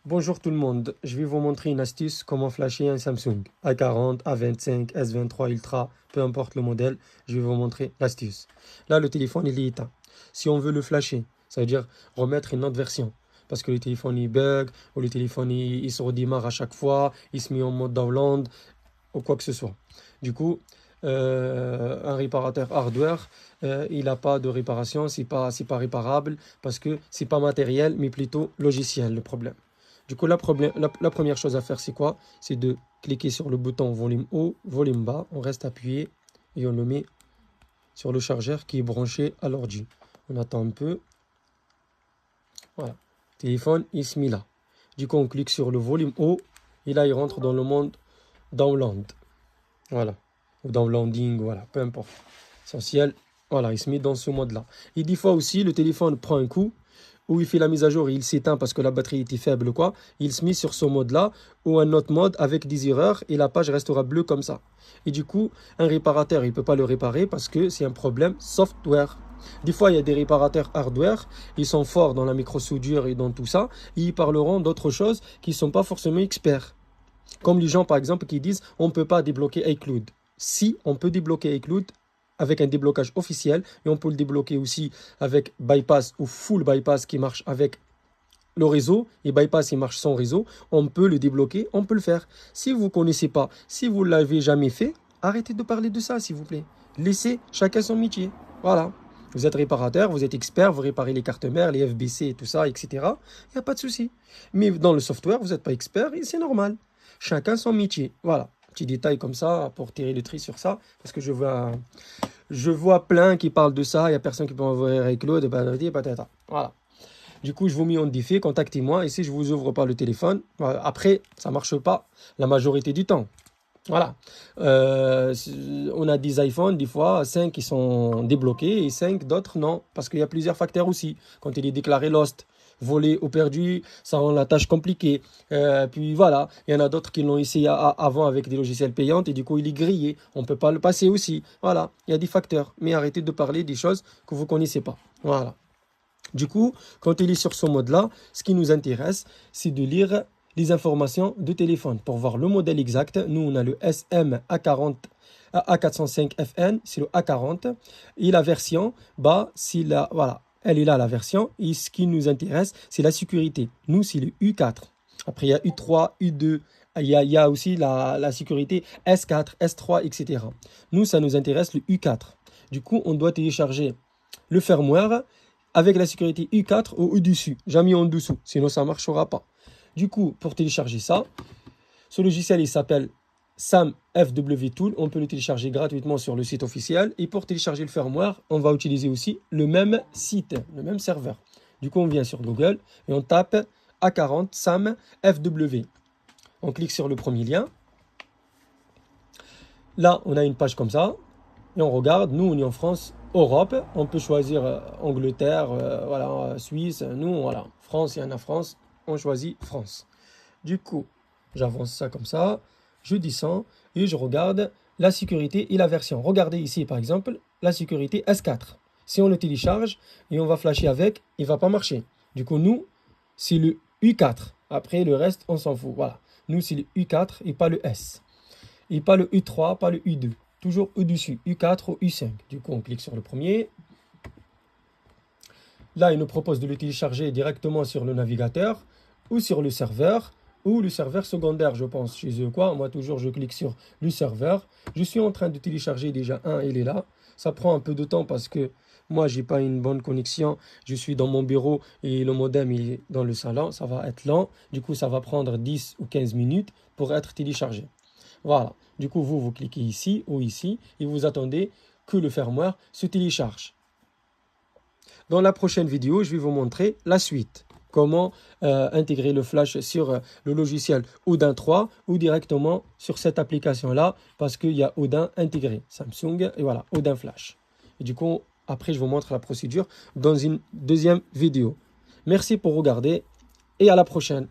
Bonjour tout le monde, je vais vous montrer une astuce comment flasher un Samsung A40, A25, S23 Ultra, peu importe le modèle, je vais vous montrer l'astuce. Là le téléphone il est éteint. Si on veut le flasher, ça veut dire remettre une autre version. Parce que le téléphone il bug, ou le téléphone il se redémarre à chaque fois, il se met en mode download, ou quoi que ce soit. Du coup, un réparateur hardware, il n'a pas de réparation, c'est pas réparable, parce que c'est pas matériel, mais plutôt logiciel le problème. Du coup, la première chose à faire, c'est quoi? C'est de cliquer sur le bouton volume haut, volume bas. On reste appuyé et on le met sur le chargeur qui est branché à l'ordi. On attend un peu. Voilà. Téléphone, il se met là. Du coup, on clique sur le volume haut et là, il rentre dans le mode download. Voilà. Ou downloading, voilà, peu importe. Essentiel, voilà, il se met dans ce mode-là. Et des fois aussi, le téléphone prend un coup où il fait la mise à jour et il s'éteint parce que la batterie était faible, quoi. Il se met sur ce mode-là ou un autre mode avec des erreurs et la page restera bleue comme ça. Et du coup, un réparateur, il ne peut pas le réparer parce que c'est un problème software. Des fois, il y a des réparateurs hardware, ils sont forts dans la microsoudure et dans tout ça, et ils parleront d'autres choses qui ne sont pas forcément experts. Comme les gens, par exemple, qui disent on ne peut pas débloquer iCloud. Si, on peut débloquer iCloud avec un déblocage officiel et on peut le débloquer aussi avec bypass ou full bypass qui marche avec le réseau et bypass qui marche sans réseau. On peut le débloquer, on peut le faire. Si vous ne connaissez pas, si vous ne l'avez jamais fait, arrêtez de parler de ça, s'il vous plaît. Laissez chacun son métier. Voilà. Vous êtes réparateur, vous êtes expert, vous réparez les cartes mères, les FBC et tout ça, etc. Il n'y a pas de souci. Mais dans le software, vous n'êtes pas expert et c'est normal. Chacun son métier. Voilà. Petit détail comme ça pour tirer le tri sur ça. Parce que je vois plein qui parlent de ça. Il n'y a personne qui peut envoyer avec Claude. Voilà. Du coup, je vous mets en défi. Contactez-moi. Et si je ne vous ouvre pas le téléphone, après, ça ne marche pas la majorité du temps. Voilà. On a des iPhones, des fois, 5 qui sont débloqués et 5 d'autres non. Parce qu'il y a plusieurs facteurs aussi. Quand il est déclaré lost, volé ou perdu, ça rend la tâche compliquée. Puis voilà, il y en a d'autres qui l'ont essayé avant avec des logiciels payants et du coup il est grillé. On ne peut pas le passer aussi. Voilà, il y a des facteurs. Mais arrêtez de parler des choses que vous ne connaissez pas. Voilà. Du coup, quand il est sur ce mode-là, ce qui nous intéresse, c'est de lire les informations de téléphone pour voir le modèle exact. Nous, on a le SM A40, A405FN, c'est le A40. Et la version, c'est la, voilà, elle est là, la version. Et ce qui nous intéresse, c'est la sécurité. Nous, c'est le U4. Après, il y a U3, U2. Il y a aussi la sécurité S4, S3, etc. Nous, ça nous intéresse le U4. Du coup, on doit télécharger le firmware avec la sécurité U4 ou au-dessus, jamais en dessous, sinon ça ne marchera pas. Du coup, pour télécharger ça, ce logiciel il s'appelle SAM FW Tool, on peut le télécharger gratuitement sur le site officiel. Et pour télécharger le firmware, on va utiliser aussi le même site, le même serveur. Du coup, on vient sur Google et on tape A40 SAM FW. On clique sur le premier lien. Là, on a une page comme ça. Et on regarde, nous on est en France, Europe, on peut choisir Angleterre, voilà, Suisse, nous voilà, France, il y en a France, on choisit France. Du coup, j'avance ça comme ça, je descends et je regarde la sécurité et la version. Regardez ici par exemple, la sécurité S4. Si on le télécharge et on va flasher avec, il ne va pas marcher. Du coup, nous, c'est le U4. Après, le reste, on s'en fout. Voilà. Nous, c'est le U4 et pas le S. Et pas le U3, pas le U2. Toujours au-dessus, U4 ou U5. Du coup, on clique sur le premier. Là, il nous propose de le télécharger directement sur le navigateur ou sur le serveur ou le serveur secondaire, je pense, chez eux. Quoi. Moi, toujours, je clique sur le serveur. Je suis en train de télécharger déjà un, il est là. Ça prend un peu de temps parce que moi, je n'ai pas une bonne connexion. Je suis dans mon bureau et le modem est dans le salon. Ça va être lent. Du coup, ça va prendre 10 ou 15 minutes pour être téléchargé. Voilà. Du coup, vous cliquez ici ou ici et vous attendez que le firmware se télécharge. Dans la prochaine vidéo, je vais vous montrer la suite. Comment intégrer le flash sur le logiciel Odin 3 ou directement sur cette application-là parce qu'il y a Odin intégré, Samsung et voilà, Odin Flash. Et du coup, après, je vous montre la procédure dans une deuxième vidéo. Merci pour regarder et à la prochaine.